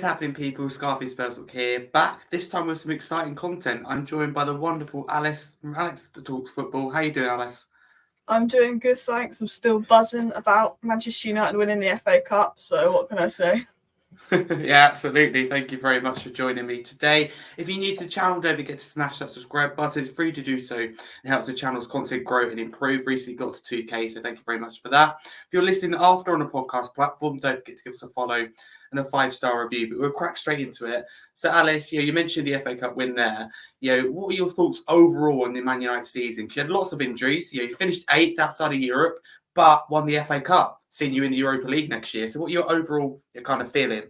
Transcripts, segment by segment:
is happening, people? Scarthy Spurs here, back this time with some exciting content. I'm joined by the wonderful Alice from Alex to Talk Football. How you doing, Alice? I'm doing good, thanks. I'm still buzzing about Manchester United winning the FA Cup, so what can I say? Yeah, absolutely. Thank you very much for joining me today. If you're new to the channel, don't forget to smash that subscribe button. It's free to do so. It helps the channel's content grow and improve. Recently got to 2K, so thank you very much for that. If you're listening after on a podcast platform, don't forget to give us a follow and a 5-star review. But we'll crack straight into it. So, Alice, you mentioned the FA Cup win there. What were your thoughts overall on the Man United season? Because you had lots of injuries. You finished 8th outside of Europe, but won the FA Cup, seeing you in the Europa League next year. So, what are your overall kind of feeling?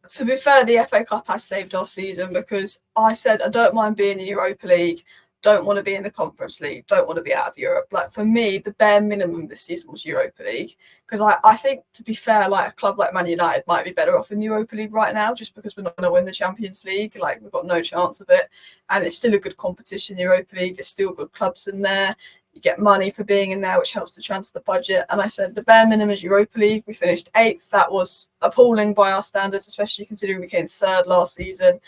To be fair, the FA Cup has saved our season because I said I don't mind being in the Europa League, don't want to be in the Conference League, don't want to be out of Europe. Like, for me, the bare minimum this season was Europa League, because I think, to be fair, like a club like Man United might be better off in the Europa League right now, just because we're not going to win the Champions League. Like, we've got no chance of it, and it's still a good competition, the Europa League. There's still good clubs in there. You get money for being in there, which helps to transfer the budget. And I said the bare minimum is Europa League. We finished 8th. That was appalling by our standards, especially considering we came 3rd last season.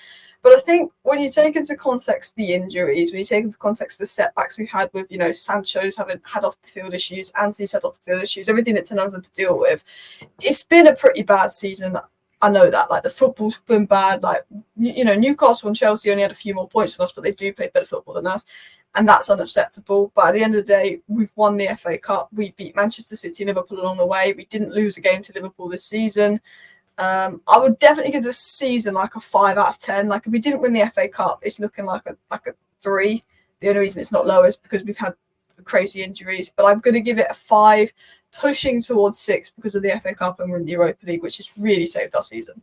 But I think when you take into context the injuries, when you take into context the setbacks we had with, Sancho's having had off-the-field issues, Anthony's had off-the-field issues, everything that Ten Hag's had to deal with, it's been a pretty bad season. I know that. Like, the football's been bad. Like, Newcastle and Chelsea only had a few more points than us, but they do play better football than us. And that's unacceptable. But at the end of the day, we've won the FA Cup. We beat Manchester City and Liverpool along the way. We didn't lose a game to Liverpool this season. I would definitely give this season like a 5 out of 10. Like, if we didn't win the FA Cup, it's looking like a 3. The only reason it's not lower is because we've had crazy injuries. But I'm going to give it a 5, pushing towards 6 because of the FA Cup and we're in the Europa League, which has really saved our season.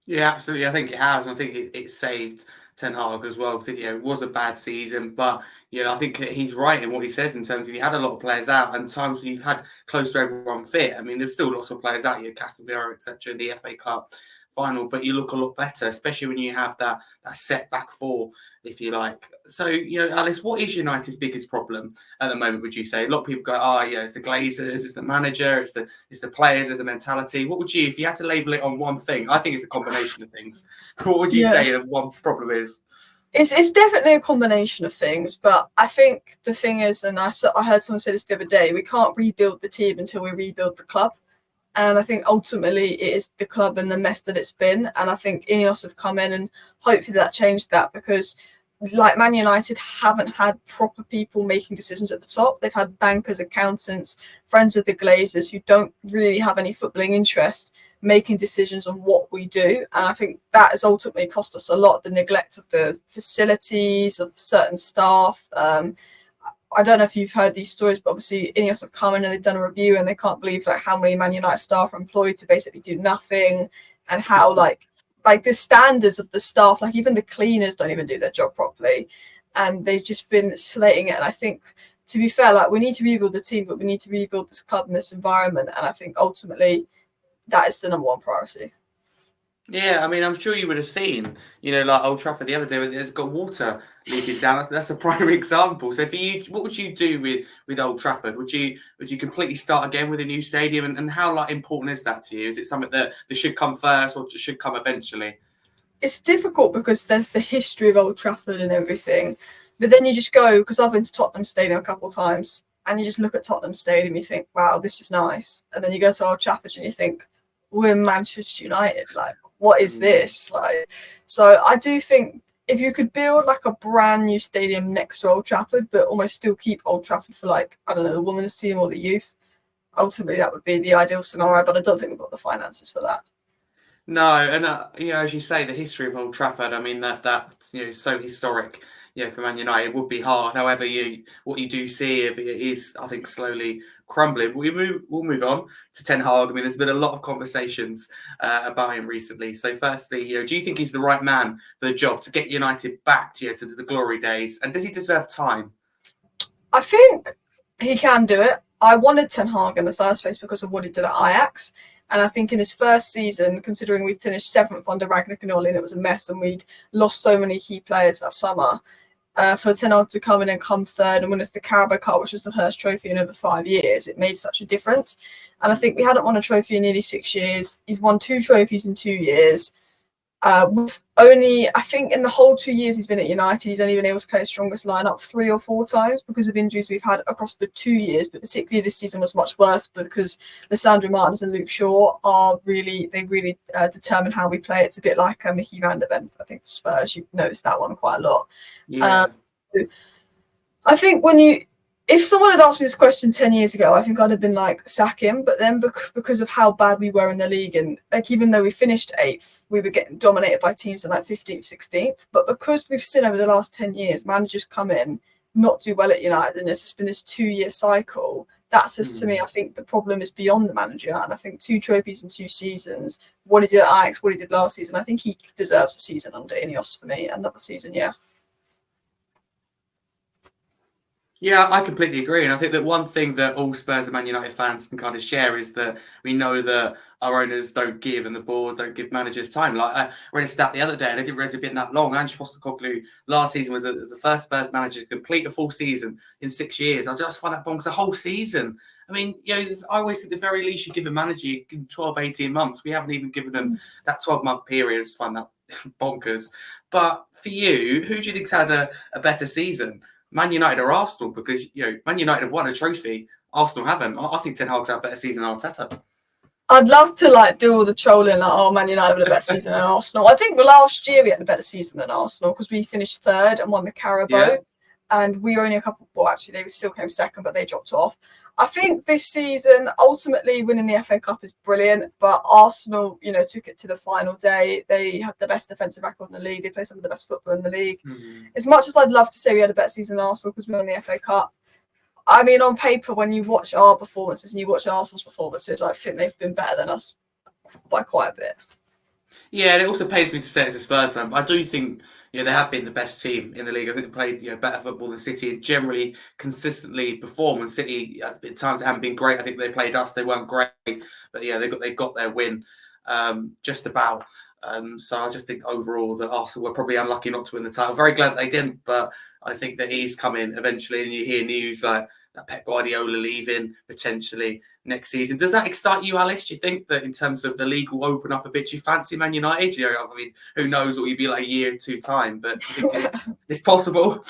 Yeah, absolutely. I think it has. I think it saved Ten Hag as well, because it was a bad season. But I think he's right in what he says in terms of you had a lot of players out, and times when you've had close to everyone fit. I mean, there's still lots of players out. You had Casemiro, etc. in the FA Cup final, but you look a lot better, especially when you have that setback 4, if you like. So, Alice, what is United's biggest problem at the moment, would you say? A lot of people go, it's the Glazers, it's the manager, it's the players, it's the mentality. What would you, if you had to label it on one thing? I think it's a combination of things. What would you say that one problem is? It's definitely a combination of things, but I think the thing is, and I heard someone say this the other day, we can't rebuild the team until we rebuild the club. And I think ultimately it is the club and the mess that it's been. And I think Ineos have come in and hopefully that changed that, because like Man United haven't had proper people making decisions at the top. They've had bankers, accountants, friends of the Glazers who don't really have any footballing interest making decisions on what we do. And I think that has ultimately cost us a lot, the neglect of the facilities, of certain staff. I don't know if you've heard these stories, but obviously Ineos have come in and they've done a review and they can't believe like how many Man United staff are employed to basically do nothing, and how like the standards of the staff, like even the cleaners don't even do their job properly, and they've just been slating it. And I think, to be fair, like we need to rebuild the team, but we need to rebuild this club and this environment. And I think ultimately that is the number one priority. Yeah, I mean, I'm sure you would have seen, like Old Trafford the other day, it's got water leaking down. That's a prime example. So for you, what would you do with Old Trafford? Would you completely start again with a new stadium? And how important is that to you? Is it something that should come first or should come eventually? It's difficult because there's the history of Old Trafford and everything. But then you just go, because I've been to Tottenham Stadium a couple of times, and you just look at Tottenham Stadium, you think, wow, this is nice. And then you go to Old Trafford and you think, we're Manchester United. Like, what is this? Like, so I do think if you could build like a brand new stadium next to Old Trafford, but almost still keep Old Trafford for like, I don't know, the women's team or the youth, ultimately that would be the ideal scenario. But I don't think we've got the finances for that. No, and as you say, the history of Old Trafford. I mean that's so historic. For Man United, it would be hard. However, what you do see if it is, I think, slowly crumbling. We'll move on to Ten Hag. I mean, there's been a lot of conversations about him recently. So, firstly, do you think he's the right man for the job to get United back to the glory days? And does he deserve time? I think he can do it. I wanted Ten Hag in the first place because of what he did at Ajax. And I think in his first season, considering we finished 7th under Ragnar Gnolly and it was a mess and we'd lost so many key players that summer, for Ten Hag to come in and come third and win us the Carabao Cup, which was the first trophy in over 5 years, it made such a difference. And I think we hadn't won a trophy in nearly 6 years. He's won 2 trophies in 2 years. With only, I think in the whole 2 years he's been at United, he's only been able to play his strongest lineup 3 or 4 times because of injuries we've had across the 2 years. But particularly this season was much worse because Lissandro Martins and Luke Shaw really determine how we play. It's a bit like Mickey van der Ven, I think, for Spurs. You've noticed that one quite a lot. Yeah. I think if someone had asked me this question 10 years ago, I think I'd have been like, sack him. But then because of how bad we were in the league, and like even though we finished 8th, we were getting dominated by teams in like 15th, 16th. But because we've seen over the last 10 years, managers come in, not do well at United, and it's just been this 2-year cycle. That says to me, I think the problem is beyond the manager. And I think 2 trophies in 2 seasons, what he did at Ajax, what he did last season, I think he deserves a season under Ineos for me. Another season, yeah. Yeah, I completely agree. And I think that one thing that all Spurs and Man United fans can kind of share is that we know that our owners don't give and the board don't give managers time. Like I read a stat the other day and I didn't realize it'd been that long. Ange Postecoglou last season was the first Spurs manager to complete a full season in 6 years. I just find that bonkers, a whole season. I mean, I always think the very least you give a manager, you give 12, 18 months. We haven't even given them that 12-month period. I just find that bonkers. But for you, who do you think's had a better season? Man United or Arsenal? Because Man United have won a trophy, Arsenal haven't. I think Ten Hag's had a better season than Arteta. I'd love to do all the trolling Man United had a better season than Arsenal. I think last year we had a better season than Arsenal because we finished 3rd and won the Carabao, and we were only a couple. Well, actually, they still came 2nd, but they dropped off. I think this season, ultimately, winning the FA Cup is brilliant, but Arsenal, took it to the final day. They had the best defensive record in the league. They play some of the best football in the league. As much as I'd love to say we had a better season than Arsenal because we won the FA Cup, I mean, on paper, when you watch our performances and you watch Arsenal's performances, I think they've been better than us by quite a bit. Yeah, and it also pays me to say as a Spurs fan, but I do think they have been the best team in the league. I think they played better football than City and generally consistently perform. And City at times they haven't been great. I think they played us; they weren't great, but they got their win just about. So I just think overall that Arsenal were probably unlucky not to win the title. Very glad they didn't, but I think that he's coming eventually, and you hear news like that Pep Guardiola leaving potentially next season. Does that excite you, Alice? Do you think that in terms of the league will open up a bit? Do you fancy Man United? I mean, who knows what you'd be like a year or 2 time, but I think it's possible.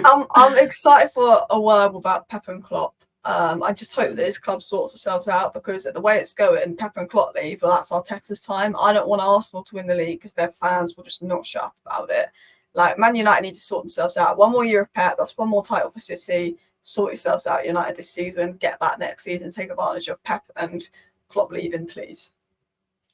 I'm excited for a word without Pep and Klopp. I just hope that this club sorts themselves out because the way it's going, Pep and Klopp leave, well, that's Arteta's time. I don't want Arsenal to win the league because their fans will just not shut up about it. Like, Man United need to sort themselves out. 1 more year of Pep, that's 1 more title for City. Sort yourselves out, United, this season. Get back next season. Take advantage of Pep and Klopp leaving, please.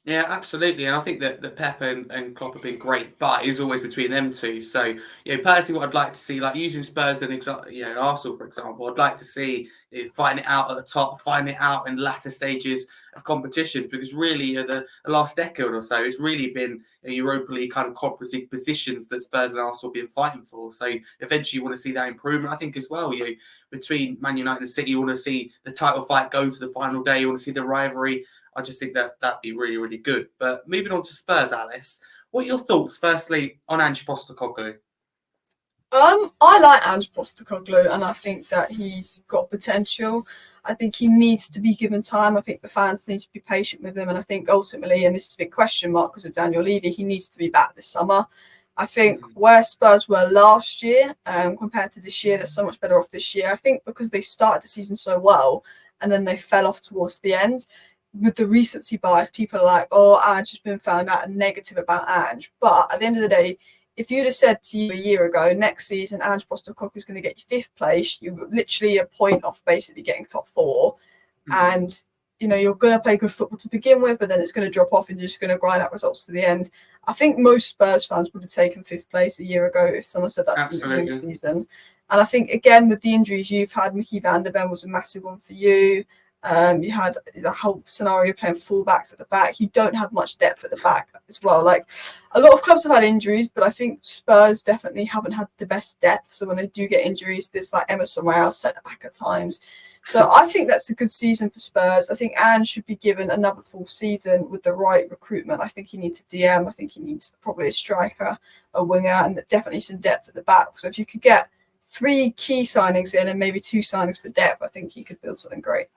Yeah, absolutely. And I think that Pep and Klopp have been great, but it's always between them two. So, personally, what I'd like to see, like using Spurs and Arsenal, for example, I'd like to see fighting it out at the top, fighting it out in latter stages of competitions, because really the last decade or so, it's really been Europa League kind of Conference League positions that Spurs and Arsenal have been fighting for. So eventually you want to see that improvement. I think as well, between Man United and City, you want to see the title fight go to the final day. You want to see the rivalry. I just think that'd be really, really good. But moving on to Spurs, Alice, what are your thoughts, firstly, on Ange Postecoglou? I like Ange Postecoglou, and I think that he's got potential. I think he needs to be given time. I think the fans need to be patient with him, and I think ultimately, and this is a big question mark because of Daniel Levy, he needs to be back this summer. I think where Spurs were last year compared to this year, they're so much better off this year. I think because they started the season so well, and then they fell off towards the end. With the recency bias, people are like, oh, Ange has been found out negative about Ange. But at the end of the day, if you'd have said to you a year ago, next season, Ange Postecoglou is going to get you 5th place, you're literally a point off basically getting top 4. And, you're going to play good football to begin with, but then it's going to drop off and you're just going to grind out results to the end. I think most Spurs fans would have taken 5th place a year ago if someone said that's the season. And I think, again, with the injuries you've had, Mickey van der Ven was a massive one for you. You had the whole scenario playing fullbacks at the back. You don't have much depth at the back as well. Like a lot of clubs have had injuries, but I think Spurs definitely haven't had the best depth. So when they do get injuries, there's like Emerson Royale centre back at times. So I think that's a good season for Spurs. I think Ange should be given another full season with the right recruitment. I think he needs a DM. I think he needs probably a striker, a winger, and definitely some depth at the back. So if you could get 3 key signings in and maybe 2 signings for depth, I think you could build something great.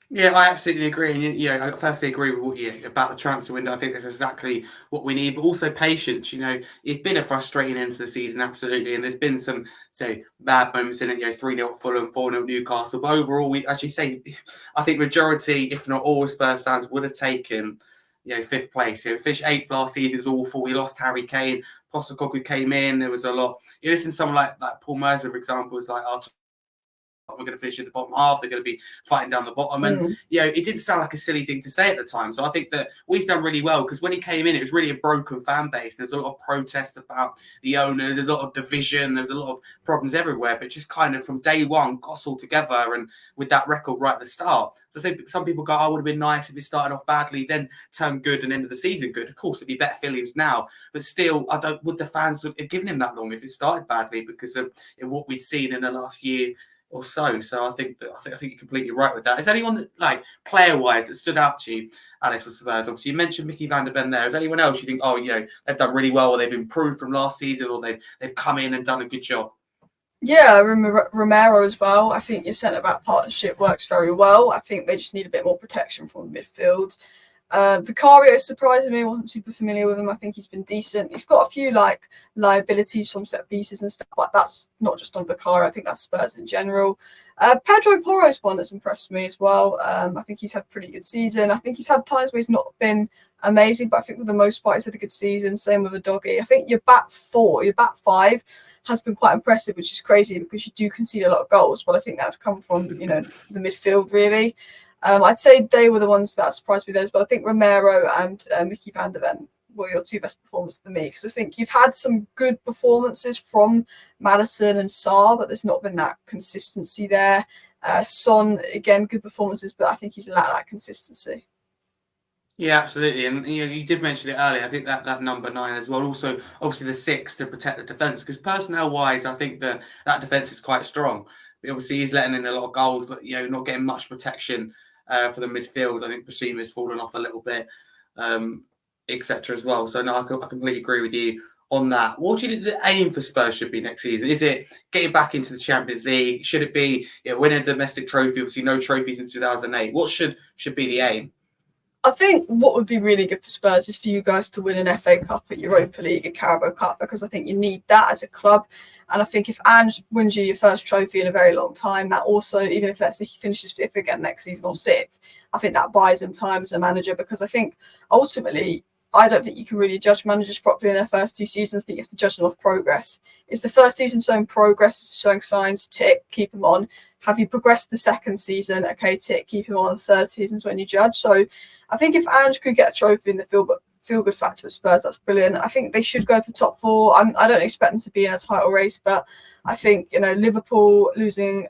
Yeah, I absolutely agree. And I firstly agree with what you about the transfer window. I think that's exactly what we need, but also patience. It's been a frustrating end to the season, absolutely. And there's been some bad moments in it. 3-0 at Fulham, 4-0 Newcastle. But overall, we actually I think majority, if not all, Spurs fans would have taken 5th place. Finished 8th last season. It was awful. We lost Harry Kane. Postecoglou came in. There was a lot. You listen to someone like Paul Mercer, for example, was like, we're going to finish in the bottom half. They're going to be fighting down the bottom. And, it didn't sound like a silly thing to say at the time. So I think that he's done really well because when he came in, it was really a broken fan base. There's a lot of protest about the owners. There's a lot of division. There's a lot of problems everywhere. But just kind of from day one, got us all together and with that record right at the start. So some people go, would have been nice if it started off badly, then turned good and ended the season good. Of course, it'd be better feelings now. But still, would the fans have given him that long if it started badly because of what we'd seen in the last year or so. So I think you're completely right with that. Is anyone that, player-wise, that stood out to you, Alex, for Spurs? Obviously, you mentioned Mickey van der Ven there. Is anyone else you think, they've done really well, or they've improved from last season, or they've come in and done a good job? Yeah, Romero as well. I think your centre-back partnership works very well. I think they just need a bit more protection from the midfield. Vicario surprised me. I wasn't super familiar with him. I think he's been decent. He's got a few liabilities from set pieces and stuff, but that's not just on Vicario. I think that's Spurs in general. Pedro Porro's one that's impressed me as well. I think he's had a pretty good season. I think he's had times where he's not been amazing, but I think for the most part he's had a good season. Same with the doggy. I think your back 5 has been quite impressive, which is crazy because you do concede a lot of goals, but I think that's come from the midfield really. I'd say they were the ones that surprised me those, but I think Romero and Mickey van der Ven were your 2 best performers for me because I think you've had some good performances from Maddison and Sarr, but there's not been that consistency there. Son, again, good performances, but I think he's lacked that consistency. Yeah, absolutely. And you did mention it earlier. I think that number 9 as well. Also, obviously the 6 to protect the defence because personnel-wise, I think that defence is quite strong. But obviously, he's letting in a lot of goals, but not getting much protection for the midfield. I think Basima's fallen off a little bit, etc. as well. So no, I completely agree with you on that. What do you think the aim for Spurs should be next season? Is it getting back into the Champions League? Should it be winning a domestic trophy? Obviously, no trophies since 2008. What should be the aim? I think what would be really good for Spurs is for you guys to win an FA Cup, a Europa League, a Carabao Cup, because I think you need that as a club. And I think if Ange wins you your first trophy in a very long time, that also, even if let's say he finishes 5th again next season or 6th, I think that buys him time as a manager because I think ultimately, I don't think you can really judge managers properly in their first 2 seasons. I think you have to judge them off progress. Is the first season showing progress, showing signs, tick, keep them on. Have you progressed the second season? Okay, tick, keep him on. The third season's when you judge. So I think if Ange could get a trophy in the feel-good factor of Spurs, that's brilliant. I think they should go for top 4. I don't expect them to be in a title race, but I think Liverpool losing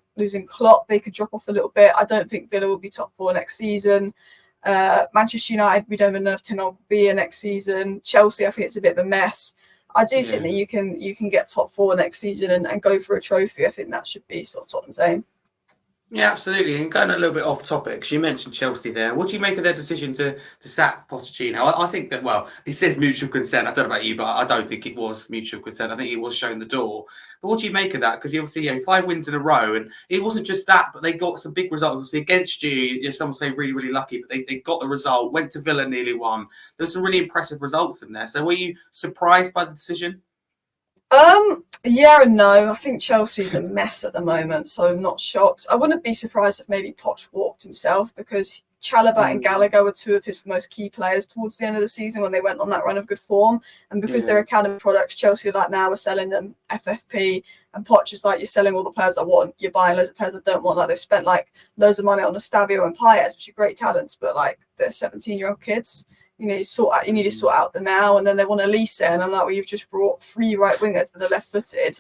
Klopp, they could drop off a little bit. I don't think Villa will be top 4 next season. Manchester United, we don't even know if Ten Hag will be here next season. Chelsea, I think it's a bit of a mess. I do think that you can get top 4 next season and go for a trophy. I think that should be sort of Tottenham's aim. Yeah, absolutely. And going a little bit off topic, you mentioned Chelsea there. What do you make of their decision to sack Pochettino? I think that, it says mutual consent. I don't know about you, but I don't think it was mutual consent. I think he was shown the door. But what do you make of that? Because he obviously 5 wins in a row, and it wasn't just that, but they got some big results. Obviously against you, some say really, really lucky, but they got the result, went to Villa, nearly won. There were some really impressive results in there. So were you surprised by the decision? Yeah and no. I think Chelsea's a mess at the moment, so I'm not shocked. I wouldn't be surprised if maybe Poch walked himself because Chalobah and Gallagher were 2 of his most key players towards the end of the season when they went on that run of good form. And because they're academy products, Chelsea now are selling them FFP, and Poch is like, you're selling all the players I want, you're buying loads of players I don't want. Like they've spent loads of money on Eustabio and Payet, which are great talents, but they're 17-year-old kids. You need to sort out the now, and then they want Elise, and I'm like, well, you've just brought 3 right wingers that are left-footed,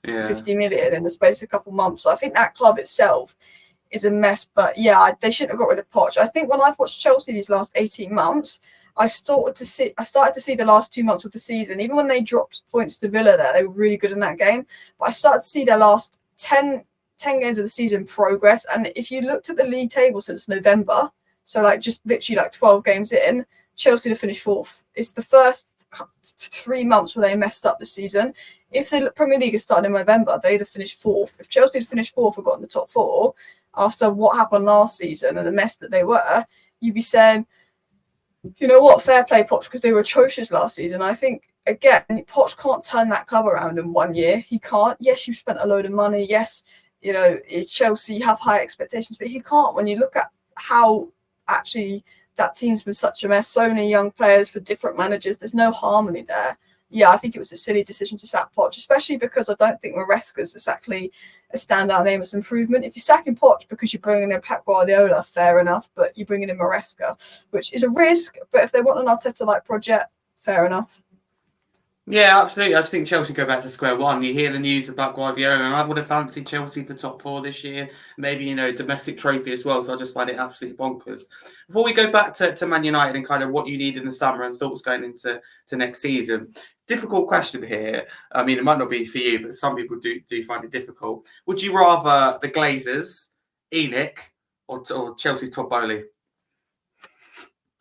50 million in the space of a couple months. So I think that club itself is a mess. But yeah, they shouldn't have got rid of Poch. I think when I've watched Chelsea these last 18 months, I started to see the last 2 months of the season. Even when they dropped points to Villa there, they were really good in that game. But I started to see their last 10 games of the season progress. And if you looked at the league table since November, so like just literally like 12 games in, Chelsea to finish fourth. It's the first 3 months where they messed up the season. If the Premier League had started in November, they'd have finished fourth. If Chelsea had finished fourth and got in the top four after what happened last season and the mess that they were, you'd be saying, you know what, fair play Poch, because they were atrocious last season. I think, again, Poch can't turn that club around in 1 year. He can't. Yes, you've spent a load of money. Yes, you know, Chelsea have high expectations, but he can't. When you look at how actually that team's been such a mess, so many young players for different managers, there's no harmony there. Yeah, I think it was a silly decision to sack Poch, especially because I don't think Maresca's exactly a standout name as improvement. If you're sacking Poch because you're bringing in Pep Guardiola, fair enough, but you're bringing in Maresca, which is a risk. But if they want an Arteta-like project, fair enough. Yeah, absolutely. I just think Chelsea go back to square one. You hear the news about Guardiola, and I would have fancied Chelsea for top four this year. Maybe, you know, domestic trophy as well. So I just find it absolutely bonkers. Before we go back to Man United and kind of what you need in the summer and thoughts going into next season, difficult question here. I mean, it might not be for you, but some people do find it difficult. Would you rather the Glazers, ENIC, or Chelsea Todd Bowley?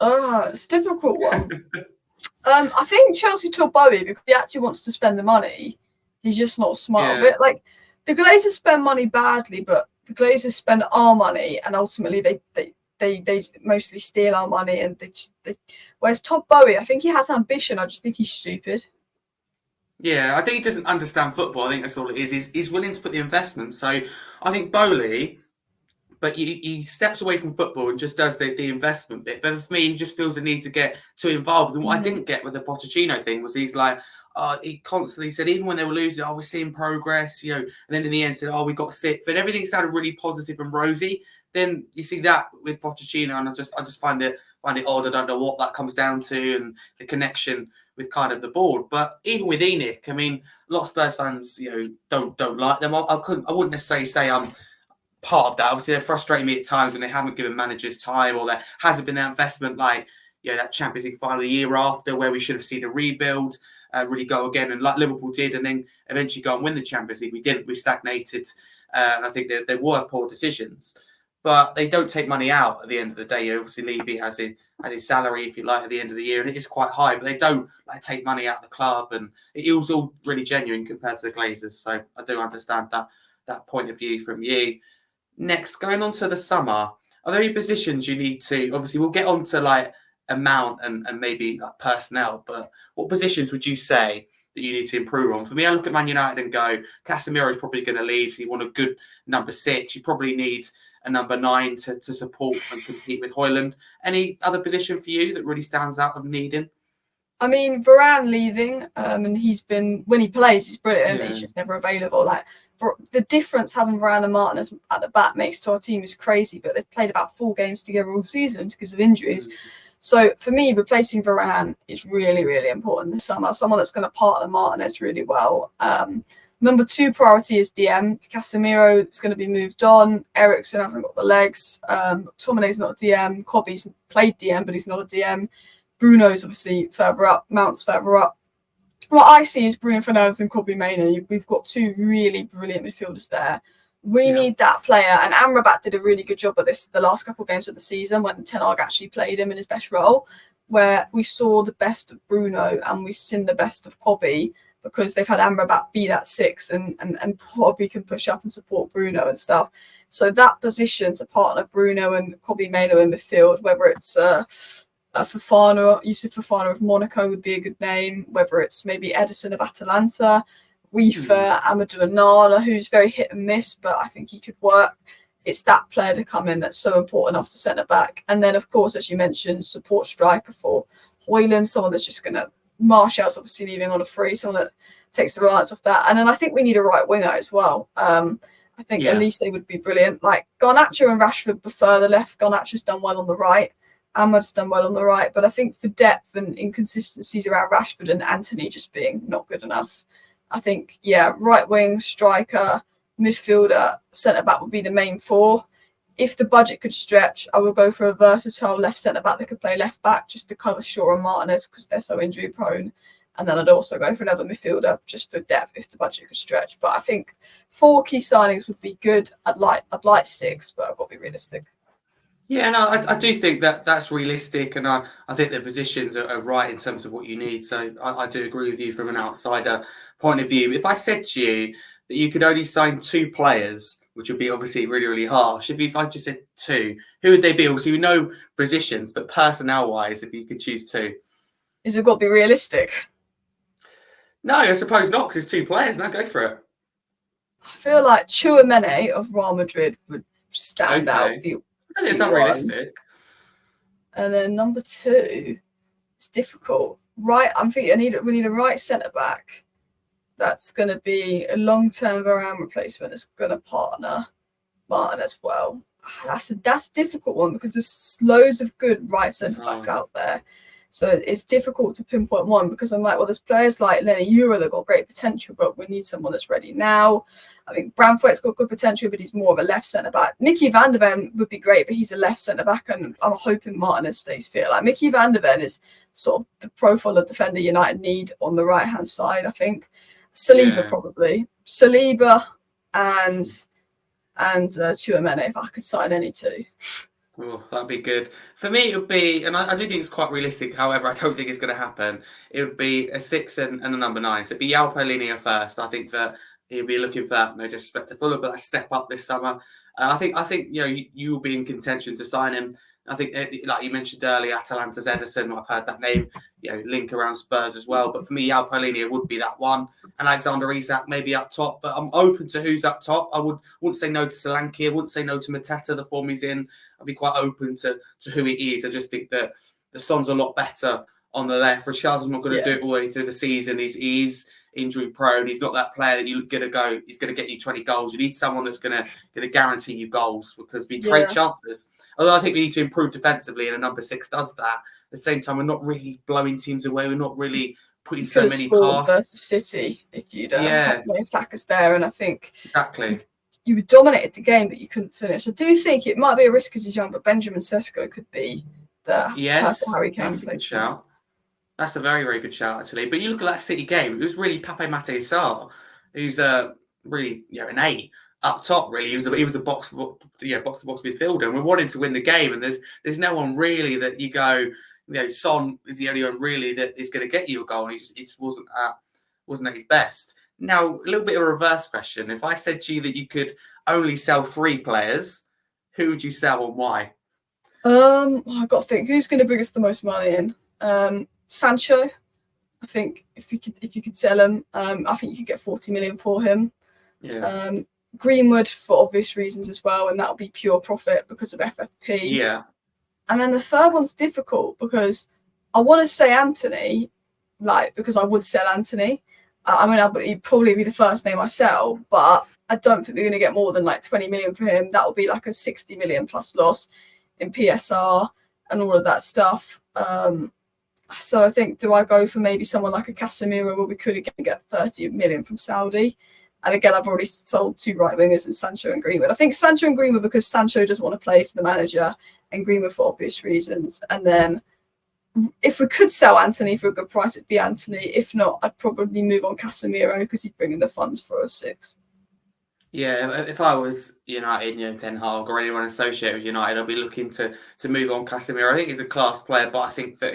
It's a difficult one. I think Chelsea Todd Bowie, because he actually wants to spend the money. He's just not smart. Yeah. But like the Glazers spend money badly, but the Glazers spend our money, and ultimately they mostly steal our money. And whereas Todd Bowie, I think he has ambition. I just think he's stupid. Yeah, I think he doesn't understand football. I think that's all it is. He's willing to put the investment. So I think Bowley, but he steps away from football and just does the investment bit. But for me, he just feels the need to get too involved. And what I didn't get with the Pochettino thing was he's like, he constantly said, even when they were losing, we're seeing progress, you know. And then in the end said, we got sixth. And everything sounded really positive and rosy. Then you see that with Pochettino, and I just find it odd. I don't know what that comes down to and the connection with kind of the board. But even with ENIC, I mean, a lot of Spurs fans, you know, don't like them. I wouldn't necessarily say I'm part of that. Obviously, they're frustrating me at times when they haven't given managers time, or there hasn't been that investment, like, you know, that Champions League final the year after, where we should have seen a rebuild, really go again, and like Liverpool did, and then eventually go and win the Champions League. We didn't. We stagnated, and I think there were poor decisions. But they don't take money out at the end of the day. Obviously, Levy has his salary, if you like, at the end of the year, and it is quite high. But they don't like take money out of the club, and it was all really genuine compared to the Glazers. So I do understand that point of view from you. Next, going on to the summer, are there any positions you need to? Obviously, we'll get on to like amount and maybe like personnel, but what positions would you say that you need to improve on? For me, I look at Man United and go, Casemiro is probably going to leave. So you want a good number 6. You probably need a number 9 to support and compete with Højlund. Any other position for you that really stands out of needing? I mean, Varane leaving, and he's been, when he plays, he's brilliant. Yeah. He's just never available. Like, the difference having Varane and Martinez at the back makes to our team is crazy. But they've played about 4 games together all season because of injuries. So for me, replacing Varane is really, really important this summer. Someone that's going to partner Martinez really well. Number 2 priority is DM. Casemiro is going to be moved on. Eriksen hasn't got the legs. Tomine's not a DM. Kobe's played DM, but he's not a DM. Bruno's obviously further up. Mount's further up. What I see is Bruno Fernandes and Kobe Mainoo. We've got 2 really brilliant midfielders there. We need that player. And Amrabat did a really good job at this the last couple of games of the season when Ten Hag actually played him in his best role, where we saw the best of Bruno and we've seen the best of Kobe, because they've had Amrabat be that 6 and Kobe can push up and support Bruno and stuff. So that position to partner Bruno and Kobe Mainoo in midfield, whether it's Fofana, Yusuf Fofana of Monaco would be a good name, whether it's maybe Edison of Atalanta, Amadou Onana, who's very hit and miss, but I think he could work. It's that player to come in that's so important after centre back. And then, of course, as you mentioned, support striker for Højlund, someone that's just going to, Martial's obviously leaving on a free, someone that takes the reliance off that. And then I think we need a right winger as well. I think Elise would be brilliant. Like, Garnacho and Rashford prefer the left. Garnacho's done well on the right. Ahmad's done well on the right, but I think for depth and inconsistencies around Rashford and Anthony just being not good enough, I think, right wing, striker, midfielder, centre back would be the main 4. if the budget could stretch, I would go for a versatile left centre back that could play left back just to cover Shaw and Martinez because they're so injury prone. And then I'd also go for another midfielder just for depth if the budget could stretch. But I think 4 key signings would be good. I'd like 6, but I've got to be realistic. Yeah, no, I do think that that's realistic, and I think the positions are right in terms of what you need. So I do agree with you from an outsider point of view. If I said to you that you could only sign 2 players, which would be obviously really, really harsh, if I just said 2, who would they be? Obviously, we know positions, but personnel-wise, if you could choose 2. Is it got to be realistic? No, I suppose not, because it's 2 players. No, go for it. I feel like Tchouaméni of Real Madrid would stand out. It's unrealistic. And then number 2, it's difficult. Right, I'm thinking we need a right centre back that's going to be a long-term Varane replacement that's going to partner Martin as well. That's a difficult one because there's loads of good right centre backs out there. So it's difficult to pinpoint one because I'm like, well, there's players like Lenny Euro that got great potential, but we need someone that's ready now. I think Branthwaite's got good potential, but he's more of a left centre back. Mickey van der Ven would be great, but he's a left centre back, and I'm hoping Martinez stays fit. Like Mickey van der Ven is sort of the profile of defender United need on the right hand side. I think Saliba probably Saliba and Tchouaméni if I could sign any 2. Oh, that'd be good. For me, it would be, and I do think it's quite realistic, however, I don't think it's going to happen. It would be a 6 and a number 9. So it'd be João Palhinha first. I think that he'll be looking for that, no disrespect to Fulham, but a step up this summer. I think you will be in contention to sign him. I think, like you mentioned earlier, Atalanta's Ederson, I've heard that name, link around Spurs as well. But for me, João Palhinha would be that one. And Alexander Isak maybe up top. But I'm open to who's up top. I wouldn't say no to Solanke. I wouldn't say no to Mateta, the form he's in. I'd be quite open to who it is. I just think that the Son's a lot better on the left. Richardson's not going to do it all the way through the season. He's injury prone. He's not that player that you're going to go, he's going to get you 20 goals. You need someone that's going to guarantee you goals because we create chances. Although I think we need to improve defensively, and a number 6 does that. At the same time, we're not really blowing teams away. We're not really putting so many past. Versus City if you'd had the attackers there, and I think exactly. You dominated the game, but you couldn't finish. I do think it might be a risk because he's young, but Benjamin Sesko could be the Harry Kane. That's a good shout. That's a very, very good shout, actually. But you look at that City game, it was really Pape Matar Sarr, who's really an 8 up top. Really, he was the box to box midfielder, and we're wanting to win the game. And there's no one really that you go, Son is the only one really that is going to get you a goal, and he just wasn't at his best. Now, a little bit of a reverse question. If I said to you that you could only sell 3 players, who would you sell and why? I've got to think who's going to bring us the most money in. Sancho, I think if you could sell him, I think you could get 40 million for him. Yeah. Greenwood for obvious reasons as well, and that'll be pure profit because of FFP. Yeah. And then the third one's difficult because I want to say Anthony, because I would sell Anthony. He'd probably be the first name I sell, but I don't think we're going to get more than 20 million for him. That will be a 60 million plus loss in PSR and all of that stuff. So I think, do I go for maybe someone like a Casemiro where we could get 30 million from Saudi? And again, I've already sold 2 right wingers in Sancho and Greenwood. I think Sancho and Greenwood because Sancho doesn't want to play for the manager and Greenwood for obvious reasons. And then if we could sell Anthony for a good price, it'd be Anthony. If not, I'd probably move on Casemiro because he'd bring in the funds for a 6. Yeah, if I was United, Ten Hag or anyone associated with United, I'd be looking to move on Casemiro. I think he's a class player, but I think that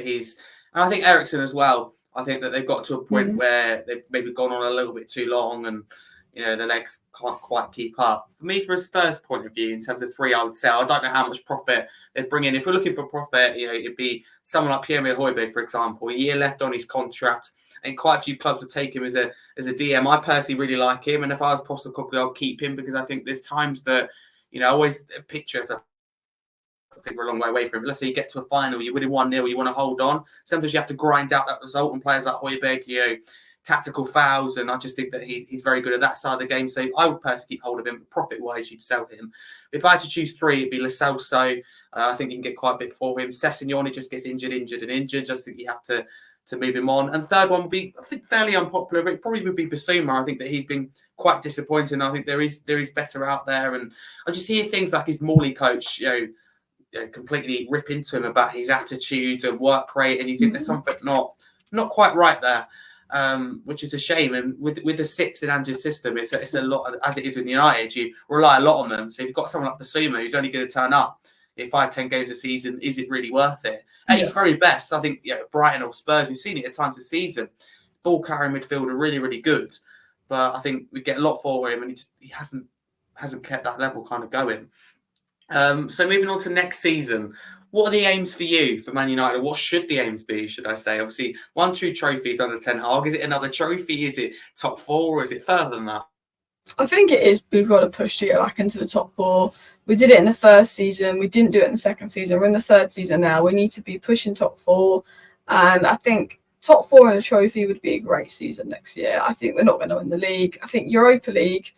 and I think Eriksen as well. I think that they've got to a point where they've maybe gone on a little bit too long and, the legs can't quite keep up. For me, for a Spurs point of view, in terms of 3, I would sell. I don't know how much profit they'd bring in. If we're looking for profit, it'd be someone like Pierre-Emile Højbjerg, for example, a year left on his contract, and quite a few clubs would take him as a DM. I personally really like him, and if I was Postecoglou, I'll keep him because I think there's times that, I always picture as I think we're a long way away from him. Let's say you get to a final, you're winning 1-0, you want to hold on. Sometimes you have to grind out that result, and players like Højbjerg, tactical fouls, and I just think that he's very good at that side of the game. So I would personally keep hold of him. Profit-wise, you'd sell him. If I had to choose 3, it'd be Lo Celso. I think you can get quite a bit for him. Sessegnon, he just gets injured. Just think you have to to move him on. And third one would be, I think, fairly unpopular, but it probably would be Basuma. I think that he's been quite disappointing. I think there is better out there. And I just hear things like his Morley coach, completely rip into him about his attitude and work rate. And you think there's something not quite right there, which is a shame. And with the six in Ange's system, it's a lot, as it is with United, you rely a lot on them. So if you've got someone like Basuma who's only going to turn up in 5-10 games a season, is it really worth it? At his very best, I think, Brighton or Spurs, we've seen it at times this season. Ball carrying midfield are really, really good. But I think we get a lot for him, and he hasn't kept that level kind of going. So moving on to next season, what are the aims for you for Man United? Or what should the aims be, should I say? Obviously, 1-2 trophies under Ten Hag. Is it another trophy? Is it top 4? Or is it further than that? I think it is. We've got to push to get back into the top 4. We did it in the first season. We didn't do it in the second season. We're in the third season now. We need to be pushing top 4. And I think top 4 in a trophy would be a great season next year. I think we're not going to win the league. I think Europa League,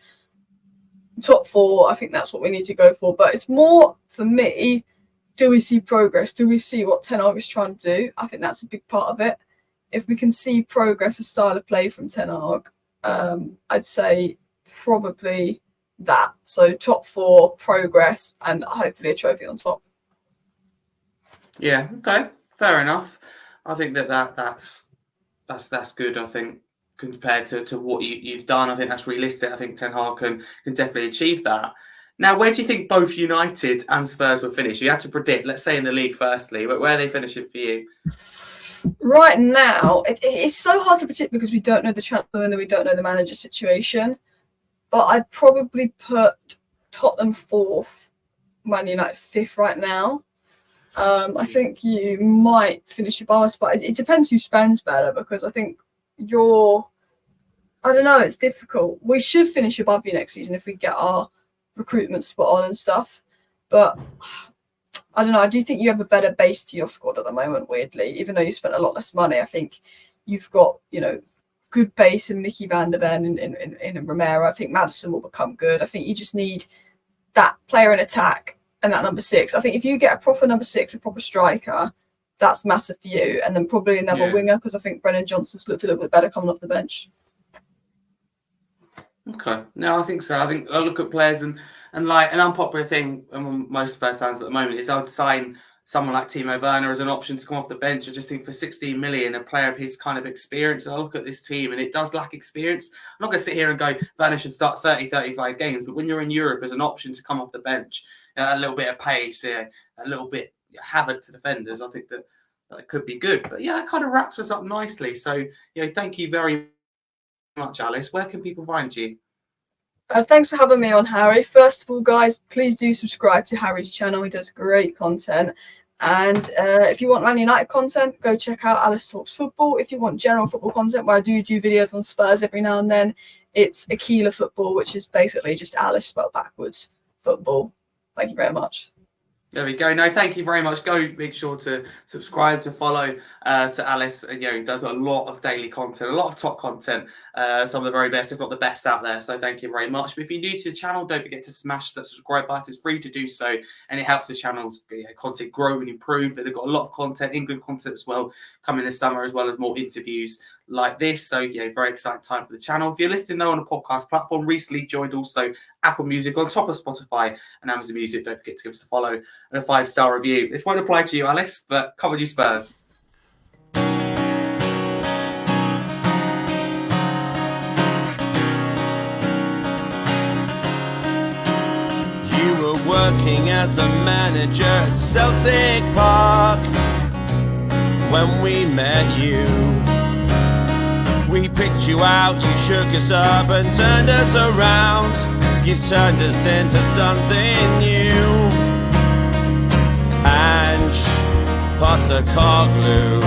top 4, I think that's what we need to go for. But it's more, for me, do we see progress? Do we see what Ten Hag is trying to do? I think that's a big part of it. If we can see progress, a style of play from Ten Hag, I'd say probably that. So top 4, progress, and hopefully a trophy on top. Yeah, okay, fair enough. I think that's good. I think compared to what you've done, I think that's realistic. I think Ten Hag can definitely achieve that. Now, where do you think both United and Spurs will finish? You have to predict. Let's say in the league firstly, but where are they finishing for you? Right now, it's so hard to predict because we don't know the transfer and we don't know the manager situation. But I'd probably put Tottenham 4th, Man United 5th right now. I think you might finish above us, but it depends who spends better because I think I don't know, it's difficult. We should finish above you next season if we get our recruitment spot on and stuff. But I don't know, I do think you have a better base to your squad at the moment, weirdly. Even though you spent a lot less money, I think you've got, good base in Mickey van der Ven and Romero. I think Maddison will become good. I think you just need that player in attack and that number 6. I think if you get a proper number 6, a proper striker, that's massive for you. And then probably another winger because I think Brennan Johnson's looked a little bit better coming off the bench. Okay. No, I think so. I think I look at players and like an unpopular thing among most Spurs fans at the moment is I would sign someone like Timo Werner as an option to come off the bench. I just think for 16 million, a player of his kind of experience, and I look at this team and it does lack experience. I'm not going to sit here and go, Werner should start 30, 35 games, but when you're in Europe as an option to come off the bench, a little bit of pace, a little bit havoc to defenders, I think that could be good. But yeah, that kind of wraps us up nicely. So, thank you very much, Alice. Where can people find you? Thanks for having me on, Harry. First of all, guys, please do subscribe to Harry's channel. He does great content. And if you want Man United content, go check out Alice Talks Football. If you want general football content, where I do videos on Spurs every now and then, it's Aquila Football, which is basically just Alice spelled backwards football. Thank you very much. There we go. No, thank you very much. Go make sure to subscribe, to follow to Alice. He does a lot of daily content, a lot of top content, some of the very best, if not the best out there. So thank you very much. But if you're new to the channel, don't forget to smash that subscribe button. It's free to do so, and it helps the channel's content grow and improve. They've got a lot of content, England content as well, coming this summer, as well as more interviews like this. So very exciting time for the channel. If you're listening now on a podcast platform, recently joined also Apple Music on top of Spotify and Amazon Music. Don't forget to give us a follow and a 5-star review. This won't apply to you, Alice, but come with you, Spurs. You were working as a manager at Celtic Park when we met you. We picked you out, you shook us up and turned us around. You've turned us into something new. And Postecoglou,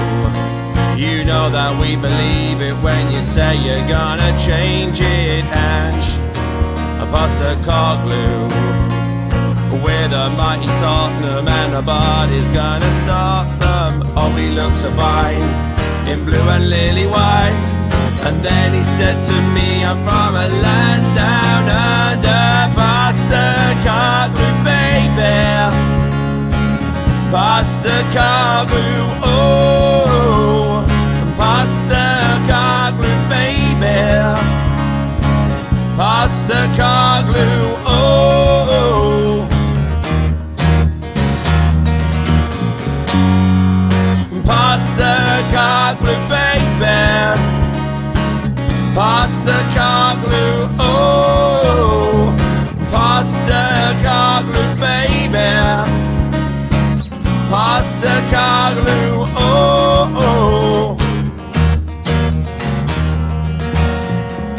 you know that we believe it when you say you're gonna change it. And Postecoglou, we're the mighty Tottenham and nobody's gonna stop them. Oh, we look so fine in blue and lily white. And then he said to me, I'm from a land down under. Postecoglou, baby. Postecoglou, oh. the car glue, oh. Pass the car glue, baby. Pass the car glue, oh. Pass the car glue, baby. Pass the car glue, oh.